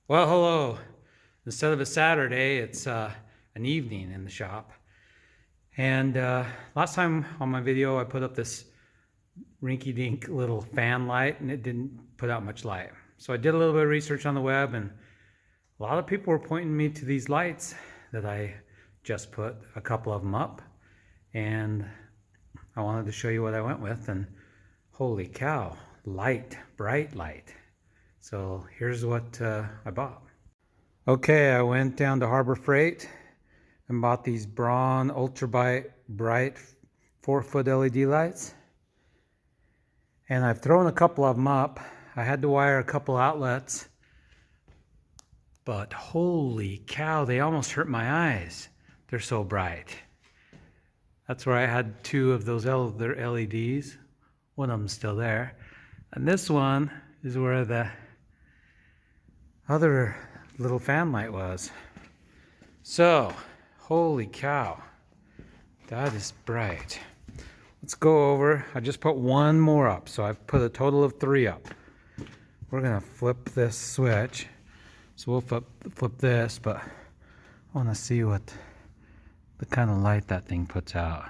Well, hello. Instead of a Saturday, it's an evening in the shop. And last time on my video, I put up this rinky-dink little fan light, and it didn't put out much light. So I did a little bit of research on the web, and a lot of people were pointing me to these lights that I just put a couple of them up. And I wanted to show you what I went with, and holy cow, light, bright light. So here's what I bought. Okay, I went down to Harbor Freight and bought these Braun Ultra Bright 4-foot LED lights. And I've thrown a couple of them up. I had to wire a couple outlets, but holy cow, they almost hurt my eyes. They're so bright. That's where I had two of those their LEDs. One of them's still there. And this one is where the other little fan light was. So, holy cow, that is bright. Let's go over. I just put one more up, so I've put a total of 3 up. We're gonna flip this switch. So we'll flip this, but I wanna see what the kind of light that thing puts out.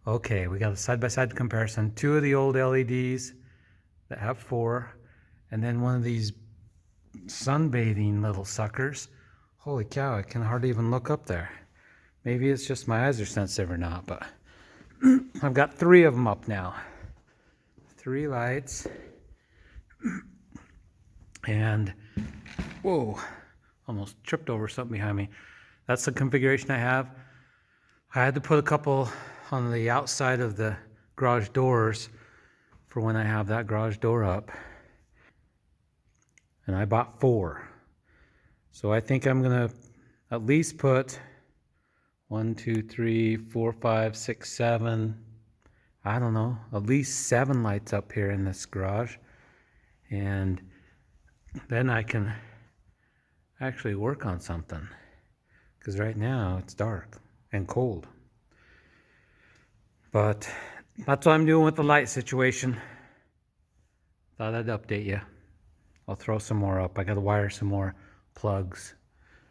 Okay, we got a side-by-side comparison. 2 of the old LEDs that have 4, and then one of these sunbathing little suckers. Holy cow, I can hardly even look up there. Maybe it's just my eyes are sensitive or not, but I've got 3 of them up now. 3 lights. And whoa, almost tripped over something behind me. That's the configuration I have. I had to put a couple on the outside of the garage doors for when I have that garage door up. And I bought 4. So I think I'm gonna at least put 1, 2, 3, 4, 5, 6, 7, I don't know, at least 7 lights up here in this garage. And then I can actually work on something. Because right now it's dark and cold. But that's what I'm doing with the light situation. Thought I'd update you. I'll throw some more up. I gotta wire some more plugs.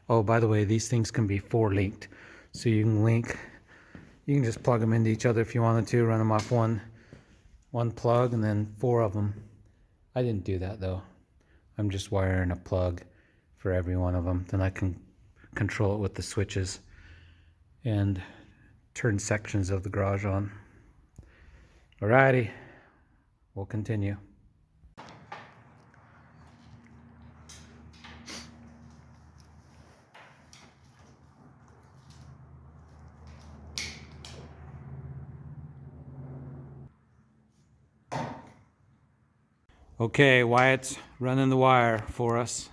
Oh, by the way, these things can be 4-linked. So you can just plug them into each other if you wanted to, run them off one plug and then 4 of them. I didn't do that though. I'm just wiring a plug for every one of them. Then I can control it with the switches and turn sections of the garage on. Alrighty, we'll continue. Okay, Wyatt's running the wire for us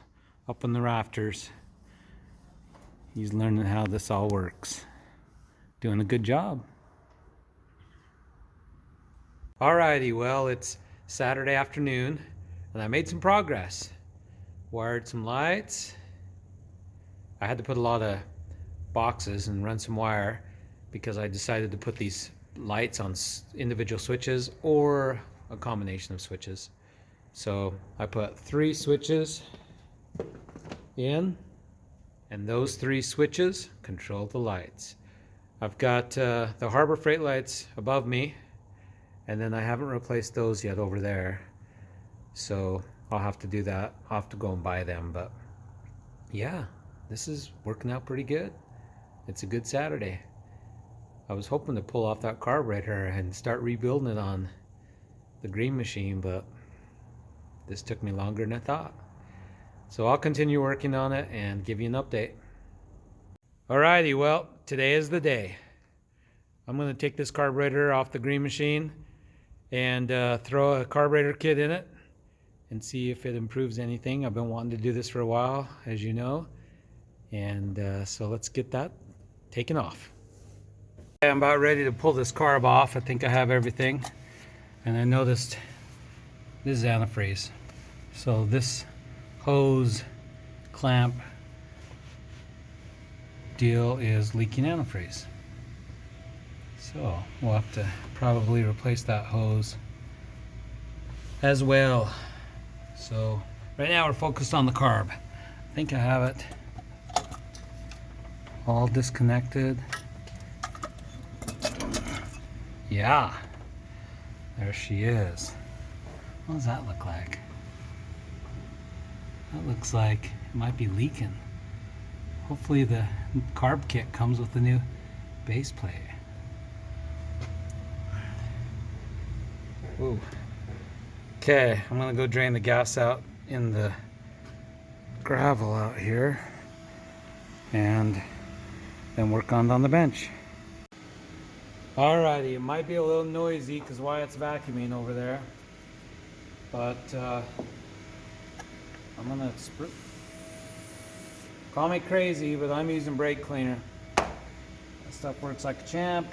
up in the rafters. He's learning how this all works. Doing a good job. Alrighty, well, it's Saturday afternoon and I made some progress. Wired some lights. I had to put a lot of boxes and run some wire because I decided to put these lights on individual switches or a combination of switches. So I put 3 switches in, and those 3 switches control the lights. I've got the Harbor Freight lights above me, and then I haven't replaced those yet over there. So I'll have to do that. I'll have to go and buy them, but yeah, this is working out pretty good. It's a good Saturday. I was hoping to pull off that carburetor and start rebuilding it on the green machine, but this took me longer than I thought. So I'll continue working on it and give you an update. Alrighty, well, today is the day. I'm gonna take this carburetor off the green machine and throw a carburetor kit in it and see if it improves anything. I've been wanting to do this for a while, as you know. And so let's get that taken off. I'm about ready to pull this carb off. I think I have everything. And I noticed this is antifreeze. So this hose clamp deal is leaking antifreeze. So we'll have to probably replace that hose as well. So right now we're focused on the carb. I think I have it all disconnected. Yeah, there she is. What does that look like? That looks like it might be leaking. Hopefully the carb kit comes with the new base plate. Ooh. Okay, I'm gonna go drain the gas out in the gravel out here and then work on the bench. Alrighty, it might be a little noisy because Wyatt's vacuuming over there, but I'm gonna call me crazy, but I'm using brake cleaner. That stuff works like a champ,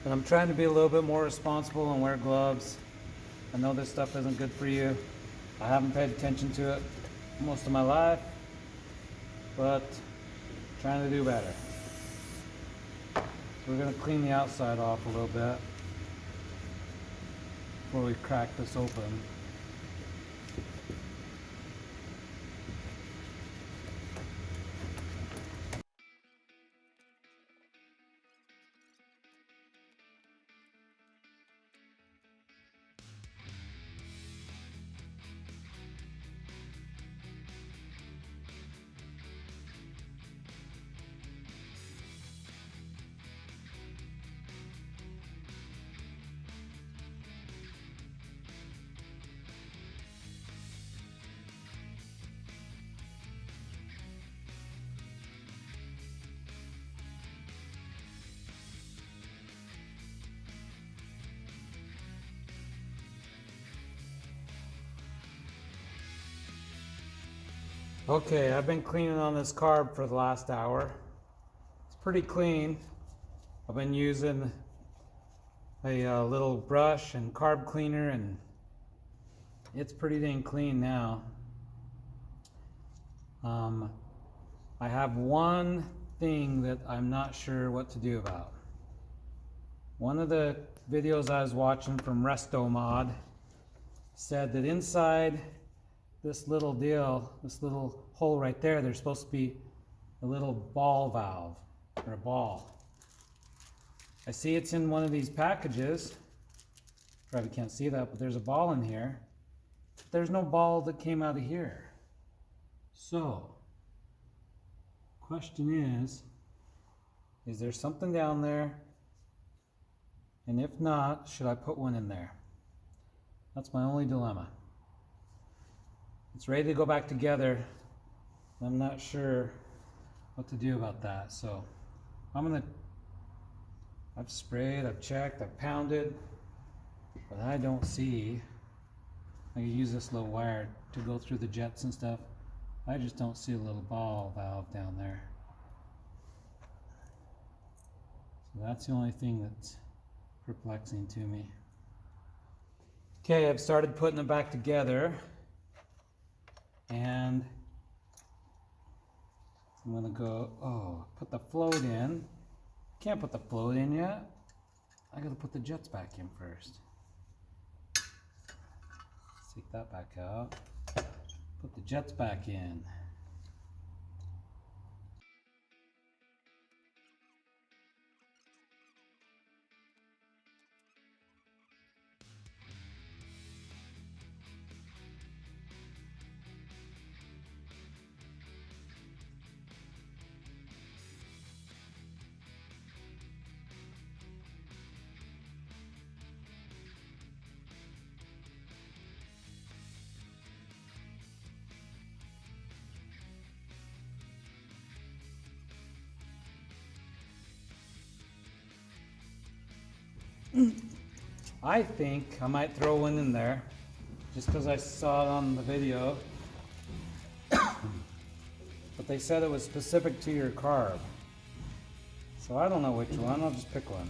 but I'm trying to be a little bit more responsible and wear gloves. I know this stuff isn't good for you. I haven't paid attention to it most of my life, but trying to do better. So we're gonna clean the outside off a little bit before we crack this open. Okay, I've been cleaning on this carb for the last hour. It's pretty clean. I've been using a little brush and carb cleaner, and it's pretty dang clean now. I have one thing that I'm not sure what to do about. One of the videos I was watching from Resto Mod said that inside this little deal, this little hole right there, there's supposed to be a little ball valve, or a ball. I see it's in one of these packages. Probably can't see that, but there's a ball in here. There's no ball that came out of here. So, question is there something down there? And if not, should I put one in there? That's my only dilemma. It's ready to go back together. I'm not sure what to do about that. So I've sprayed, I've checked, I've pounded, but I don't see. I can use this little wire to go through the jets and stuff. I just don't see a little ball valve down there. So that's the only thing that's perplexing to me. Okay, I've started putting it back together, and I'm gonna go, put the float in. Can't put the float in yet. I gotta put the jets back in first. Take that back out. Put the jets back in. I think I might throw one in there just because I saw it on the video. But they said it was specific to your carb. So I don't know which one, I'll just pick one.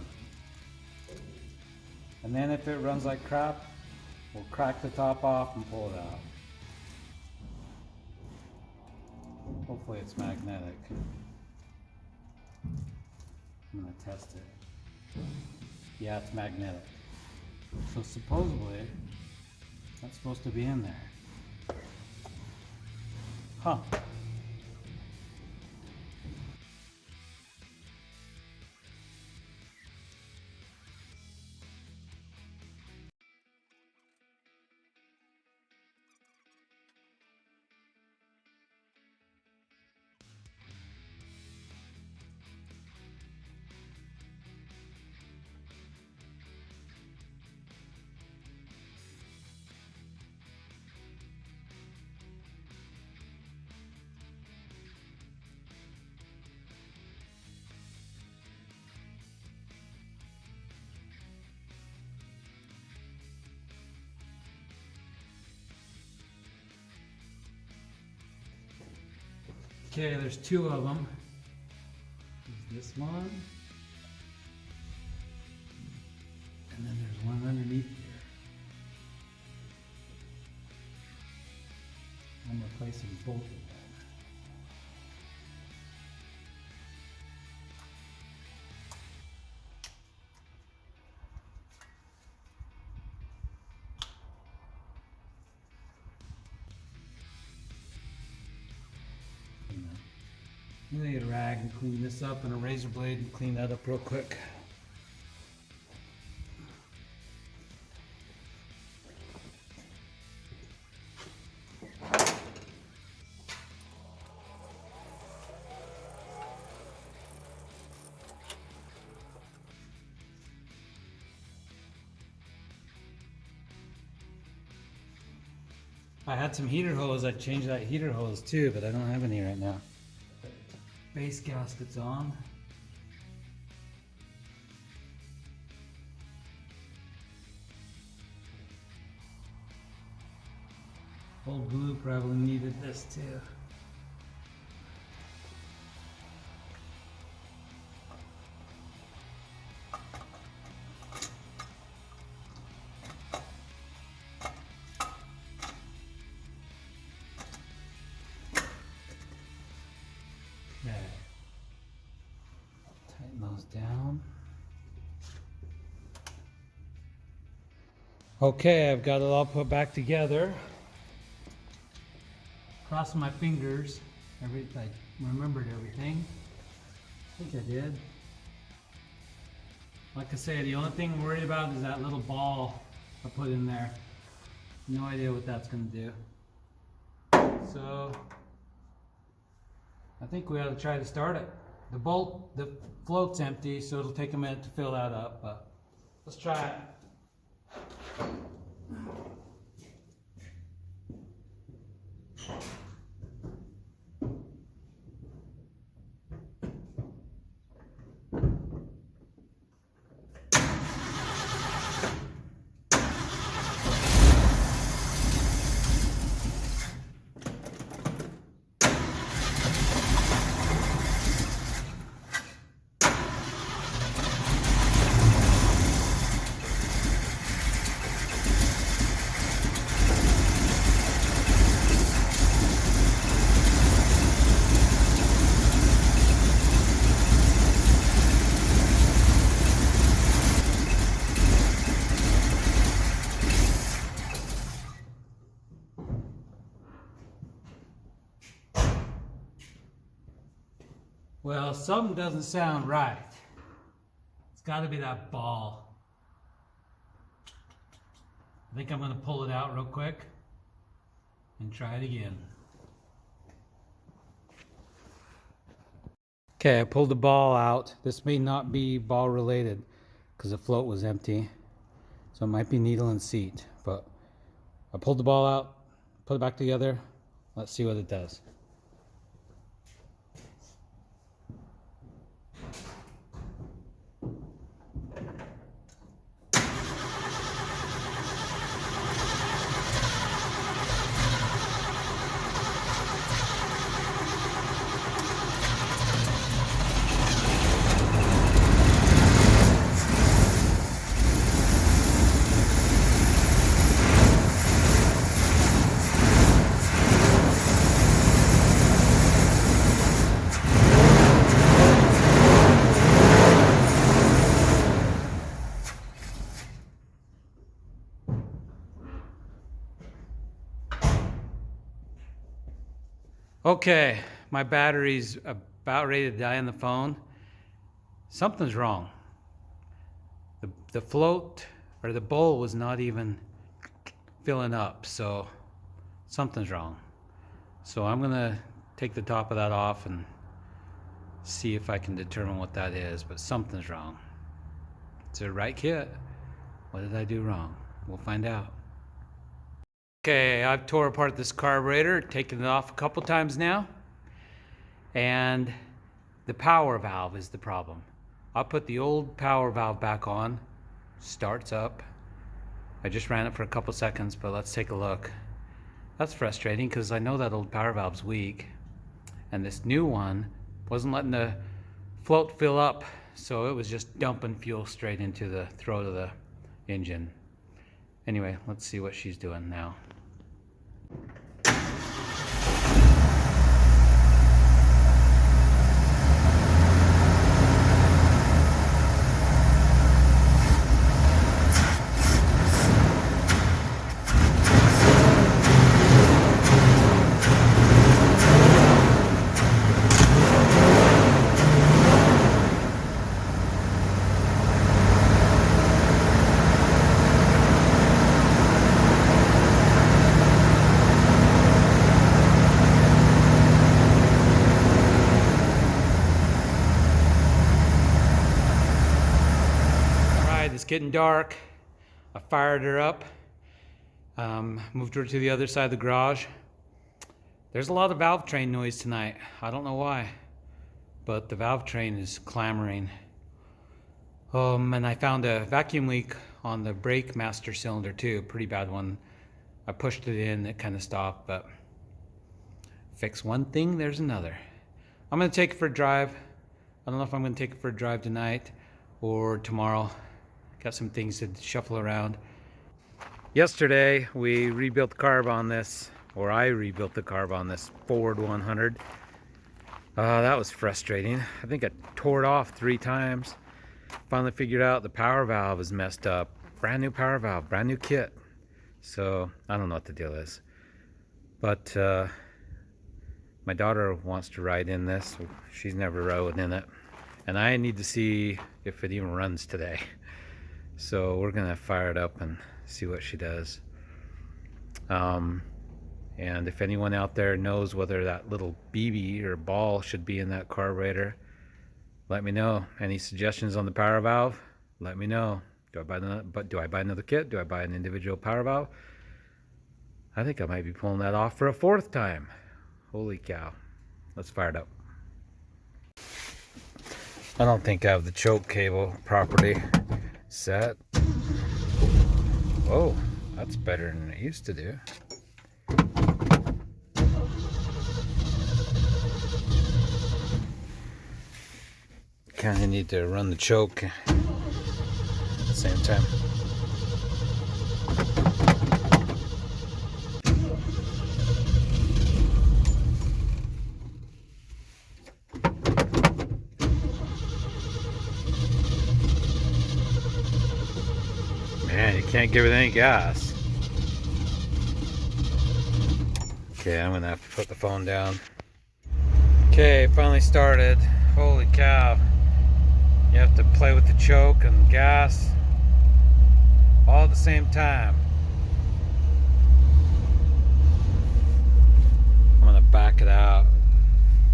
And then if it runs like crap, we'll crack the top off and pull it out. Hopefully it's magnetic. I'm gonna test it. Yeah, it's magnetic. So supposedly, That's supposed to be in there. Huh. Okay, there's two of them. There's this one. And then there's one underneath here. I'm replacing both of them. I'm gonna get a rag and clean this up and a razor blade and clean that up real quick. I had some heater hose. I changed that heater hose too, but I don't have any right now. Base gasket's on. Old glue probably needed this too. Okay. Tighten those down. Okay, I've got it all put back together. Crossing my fingers. I remembered everything. I think I did. Like I say, the only thing I'm worried about is that little ball I put in there. No idea what that's going to do. So I think we ought to try to start it. The float's empty, so it'll take a minute to fill that up, but let's try it. Well, something doesn't sound right. It's got to be that ball. I think I'm going to pull it out real quick and try it again. Okay, I pulled the ball out. This may not be ball related because the float was empty. So it might be needle and seat. But I pulled the ball out, put it back together. Let's see what it does. Okay, my battery's about ready to die on the phone. Something's wrong. The float or the bowl was not even filling up, so something's wrong. So I'm gonna take the top of that off and see if I can determine what that is, but something's wrong. It's the right kit. What did I do wrong? We'll find out. Okay, I've tore apart this carburetor, taken it off a couple times now, and the power valve is the problem. I'll put the old power valve back on, starts up. I just ran it for a couple seconds, but let's take a look. That's frustrating because I know that old power valve's weak, and this new one wasn't letting the float fill up, so it was just dumping fuel straight into the throat of the engine. Anyway, let's see what she's doing now. It's getting dark. I fired her up, moved her to the other side of the garage. There's a lot of valve train noise tonight. I don't know why, but the valve train is clamoring. And I found a vacuum leak on the brake master cylinder too, a pretty bad one. I pushed it in, it kind of stopped, but fix one thing, there's another. I'm gonna take it for a drive. I don't know if I'm gonna take it for a drive tonight or tomorrow. Got some things to shuffle around. Yesterday we rebuilt the carb on this, or I rebuilt the carb on this Ford 100. That was frustrating. I think I tore it off 3 times. Finally figured out the power valve is messed up. Brand new power valve, brand new kit. So I don't know what the deal is. But my daughter wants to ride in this. She's never rode in it. And I need to see if it even runs today. So we're gonna fire it up and see what she does. And if anyone out there knows whether that little BB or ball should be in that carburetor, let me know. Any suggestions on the power valve? Let me know. Do I buy another kit? Do I buy an individual power valve? I think I might be pulling that off for a 4th time. Holy cow. Let's fire it up. I don't think I have the choke cable properly set. Whoa, that's better than it used to do. Kind of need to run the choke at the same time. Man, you can't give it any gas. Okay, I'm gonna have to put the phone down. Okay, finally started. Holy cow. You have to play with the choke and gas all at the same time. I'm gonna back it out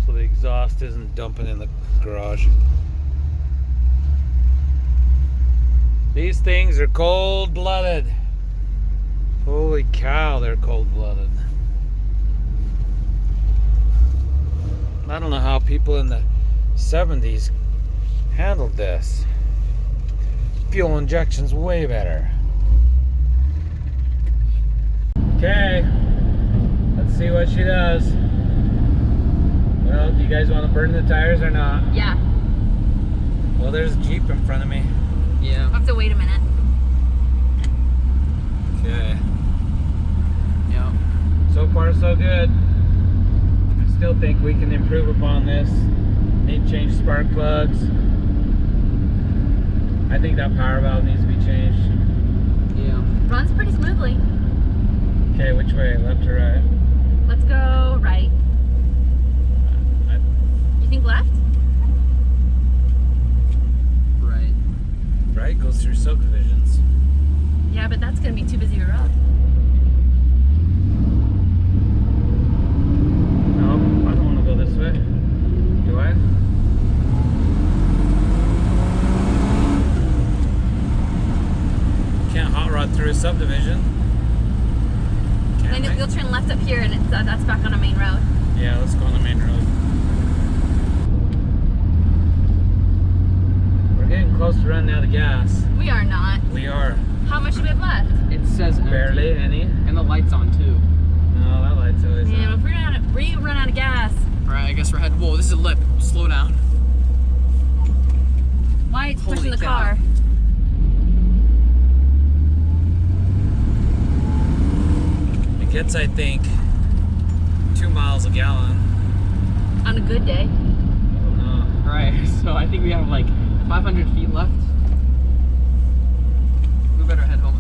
so the exhaust isn't dumping in the garage. These things are cold-blooded. Holy cow, they're cold-blooded. I don't know how people in the 70s handled this. Fuel injection's way better. Okay, let's see what she does. Well, do you guys want to burn the tires or not? Yeah. Well, there's a Jeep in front of me. Yeah. I'll have to wait a minute. Okay. Yeah. So far, so good. I still think we can improve upon this. Need to change spark plugs. I think that power valve needs to be changed. Yeah. Runs pretty smoothly. Okay, which way? Left or right? Let's go right. You'll turn left up here, and that's back on a main road. Yeah, let's go on the main road. We're getting close to running out of gas. We are not. We are. How much do we have left? It says empty. Barely any. And the light's on too. No, that light's always Man, on. if we run out of gas. Alright, I guess we're heading. Whoa, this is a lip. Slow down. Why it's Holy pushing the cow. car? It gets, I think, 2 miles a gallon. On a good day. I don't know. Alright, so I think we have like 500 feet left. We better head home.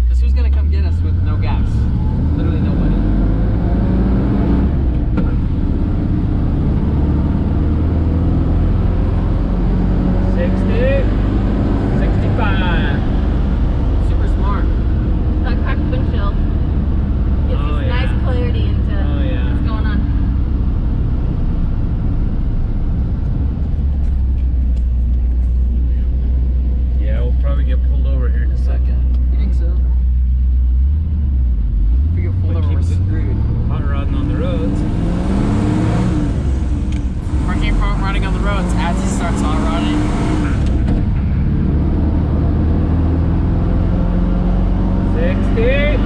Because who's gonna come get us with no gas? Literally nobody. Super smart. That cracked windshield gives Oh, us yeah. nice clarity into Oh, yeah. what's going on. Yeah, we'll probably get pulled over here in a second. You think so? If we get pulled But over, we're keep it- screwed. Hot rodding on the roads. We're keep riding on the roads as he starts hot rodding. 60,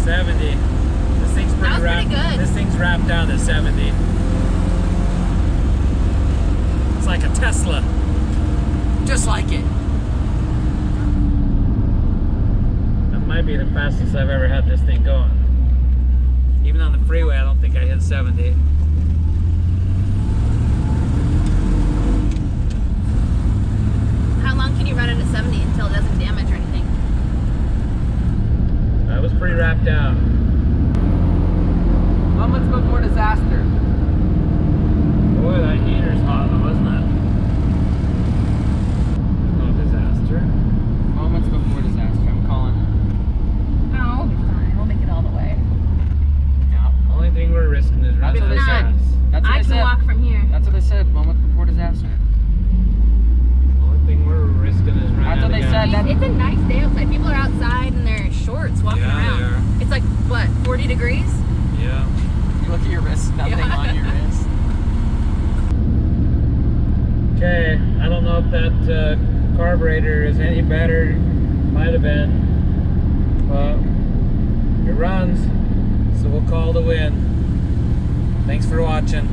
70. This thing's That was pretty good. This thing's wrapped down to 70. It's like a Tesla. Just like it. That might be the fastest I've ever had this thing going. Even on the freeway, I don't think I hit 70. How long can you run it at 70 until it doesn't damage or anything? That was pretty wrapped out. Moments before disaster. Boy, that heater's hot, wasn't it? No disaster. Moments before disaster. I'm calling it. Oh, we'll be fine. We'll make it all the way. Yeah. Only thing we're risking is running out of That's what they gas. said. That's what I they can said. walk from here. That's what they said. Moments before disaster. Only thing we're risking is running That's out what of they gas. said. That- It's a nice day outside. People are outside in their shorts walking Yeah, around. they are. It's like, what, 40 degrees? Yeah. You look at your wrist, nothing Yeah. on your wrist. Okay, I don't know if that carburetor is any better. Might have been. But it runs, so we'll call the win. Thanks for watching.